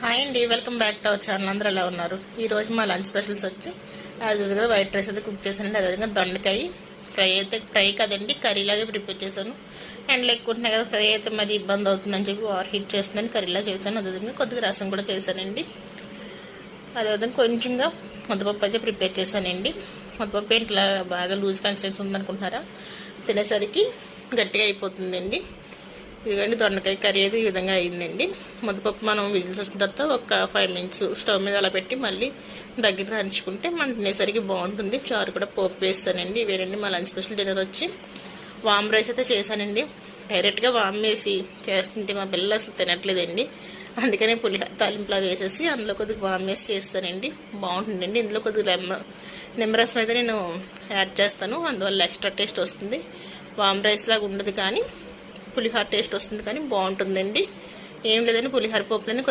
Hi అండి, welcome back to our channel. అందరూ ఎలా ఉన్నారు? ఈరోజు మా లంచ్ స్పెషల్స్ వచ్చి యాజ్ యూజువల్గా వైట్ రైస్ అయితే కుక్ చేశానండి. అదేవిధంగా దొండకాయ ఫ్రై కదండి, కర్రీలాగే ప్రిపేర్ చేశాను. ఎండలు ఎక్కువ ఉంటున్నాయి కదా, ఫ్రై అయితే మరి ఇబ్బంది అవుతుందని చెప్పి ఓవర్ హీట్ చేస్తుందని కర్రీలా చేశాను. అదేవిధంగా కొద్దిగా రసం కూడా చేశానండి. అదేవిధంగా కొంచెంగా ముద్దపప్పు అయితే ప్రిపేర్ చేశానండి. ముద్దపప్పు ఇట్లా బాగా లూజ్ కన్సిస్టెన్సీ ఉందనుకుంటున్నారా, తినేసరికి గట్టిగా అయిపోతుందండి. ఇదిగోండి దొండకాయ కర్రీ అయితే ఈ విధంగా అయిందండి. ముద్దపప్పు మనం విజిల్స్ వచ్చిన తర్వాత ఒక 5 minutes స్టవ్ మీద అలా పెట్టి మళ్ళీ దగ్గర రంచుకుంటే మనం తినేసరికి బాగుంటుంది. చారు కూడా పోపు వేస్తానండి. ఇవేనండి మా లంచ్ స్పెషల్. డిన్నర్ వచ్చి వామ్ రైస్ అయితే చేశానండి. డైరెక్ట్గా వామ్ వేసి చేస్తుంటే మా పిల్లలు అసలు తినట్లేదండి. అందుకనే పులిహోర తాలింపులా వేసేసి అందులో కొద్దిగా వామ్ వేసి చేస్తానండి. బాగుంటుందండి. ఇందులో కొద్దిగా నిమ్మరసం అయితే నేను యాడ్ చేస్తాను, అందువల్ల ఎక్స్ట్రా టేస్ట్ వస్తుంది. వామ్ రైస్ లాగా ఉండదు కానీ పులిహోర టేస్ట్ వస్తుంది, కానీ బాగుంటుందండి. ఏం లేదండి, పులిహోర పోపులని కొద్దిగా